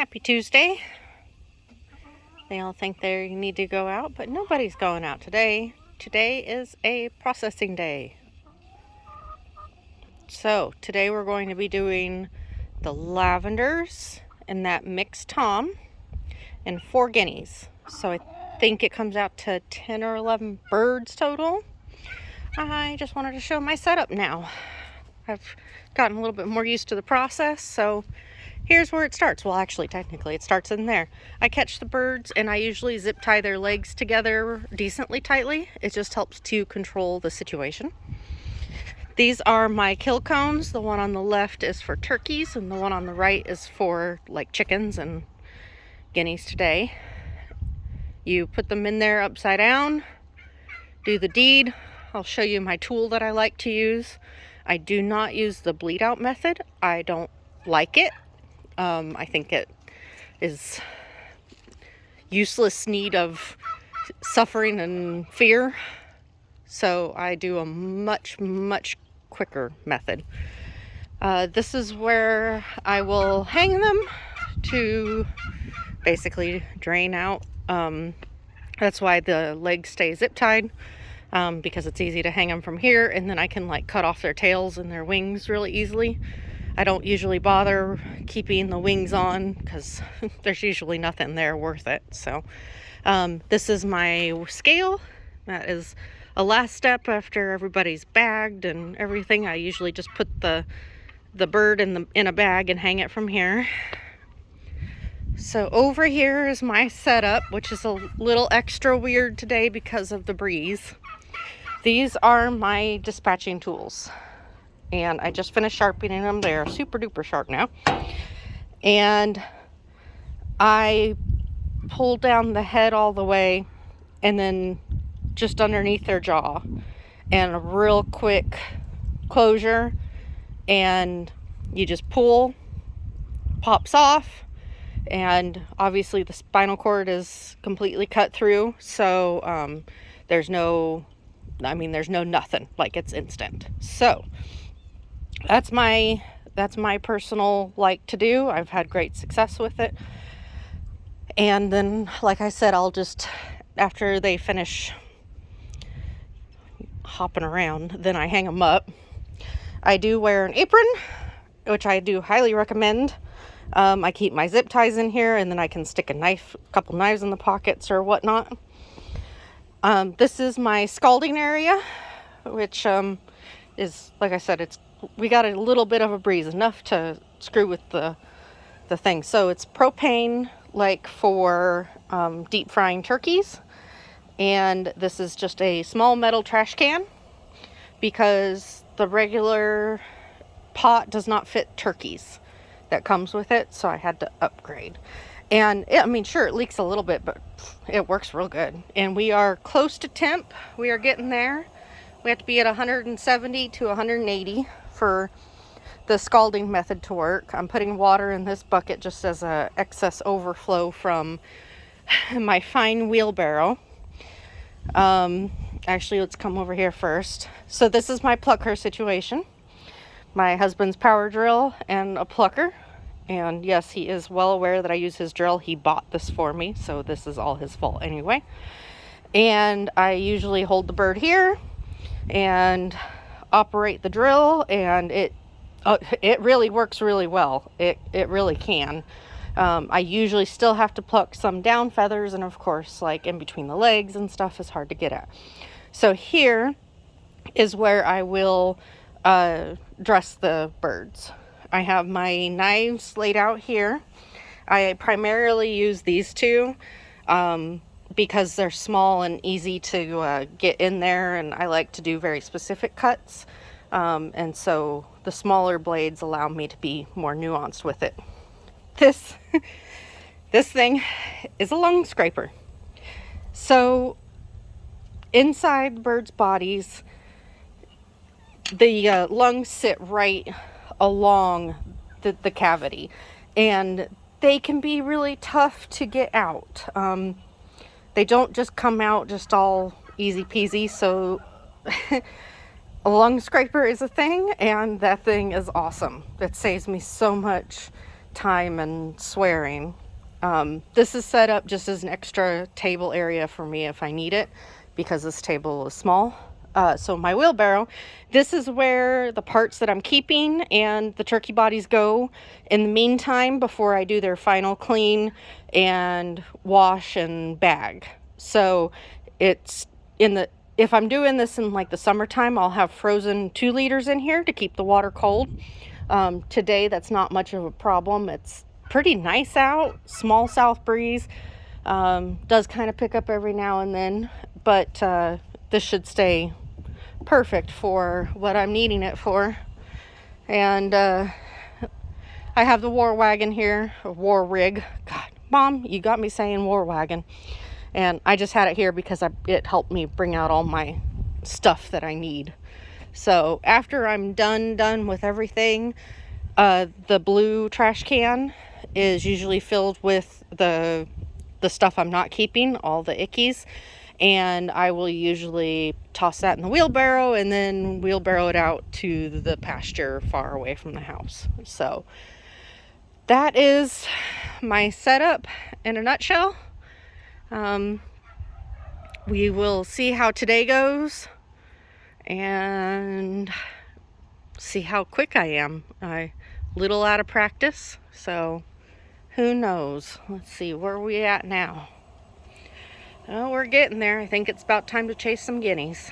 Happy Tuesday. They all think they need to go out, but nobody's going out today. Today is a processing day. So today we're going to be doing the lavenders and that mixed tom and 4 guineas. So I think it comes out to 10 or 11 birds total. I just wanted to show my setup now. I've gotten a little bit more used to the process, so here's where it starts. Well, actually, technically, it starts in there. I catch the birds, and I usually zip tie their legs together decently tightly. It just helps to control the situation. These are my kill cones. The one on the left is for turkeys, and the one on the right is for, like, chickens and guineas today. You put them in there upside down, do the deed. I'll show you my tool that I like to use. I do not use the bleed out method. I don't like it. I think it is useless need of suffering and fear. So I do a much quicker method. This is where I will hang them to basically drain out. That's why the legs stay zip tied. Because it's easy to hang them from here, and then I can like cut off their tails and their wings really easily. I don't usually bother keeping the wings on because there's usually nothing there worth it. So this is my scale. That is a last step after everybody's bagged and everything. I usually just put the bird in a bag and hang it from here. So over here is my setup, which is a little extra weird today because of the breeze. These are my dispatching tools, and I just finished sharpening them. They're super duper sharp now. And I pulled down the head all the way and then just underneath their jaw, and a real quick closure, and you just pull, pops off, and obviously the spinal cord is completely cut through, so there's no nothing, like it's instant. So that's my personal like to do. I've had great success with it. And then, like I said, I'll just, after they finish hopping around, then I hang them up. I do wear an apron, which I do highly recommend. I keep my zip ties in here, and then I can stick a couple knives in the pockets or whatnot. This is my scalding area, which is, like I said, we got a little bit of a breeze, enough to screw with the thing. So it's propane, like for deep frying turkeys, and this is just a small metal trash can because the regular pot does not fit turkeys that comes with it, so I had to upgrade. And sure, it leaks a little bit, but it works real good. And we are close to temp. We are getting there. We have to be at 170 to 180 for the scalding method to work. I'm putting water in this bucket just as a excess overflow from my fine wheelbarrow. Actually, let's come over here first. So this is my plucker situation. My husband's power drill and a plucker. And yes, he is well aware that I use his drill. He bought this for me, so this is all his fault anyway. And I usually hold the bird here and operate the drill, and it really works really well. It really can. I usually still have to pluck some down feathers, and of course, like in between the legs and stuff is hard to get at. So here is where I will dress the birds. I have my knives laid out here. I primarily use these two because they're small and easy to get in there, and I like to do very specific cuts. And so the smaller blades allow me to be more nuanced with it. This thing is a lung scraper. So inside the birds' bodies, the lungs sit right along the cavity, and they can be really tough to get out. They don't just come out just all easy peasy, so a lung scraper is a thing, and that thing is awesome. It saves me so much time and swearing. This is set up just as an extra table area for me if I need it, because this table is small. So my wheelbarrow, this is where the parts that I'm keeping and the turkey bodies go in the meantime before I do their final clean and wash and bag. So it's if I'm doing this in like the summertime, I'll have frozen 2 liters in here to keep the water cold. Today, that's not much of a problem. It's pretty nice out, small south breeze. Does kind of pick up every now and then, but this should stay perfect for what I'm needing it for. And I have the war wagon here, or war rig. God, Mom, you got me saying war wagon. And I just had it here because it helped me bring out all my stuff that I need. So after I'm done with everything, the blue trash can is usually filled with the stuff I'm not keeping, all the ickies, and I will usually toss that in the wheelbarrow and then wheelbarrow it out to the pasture far away from the house. So that is my setup in a nutshell. We will see how today goes and see how quick I am. I little out of practice, so who knows. Let's see, where are we at now? Oh, we're getting there. I think it's about time to chase some guineas.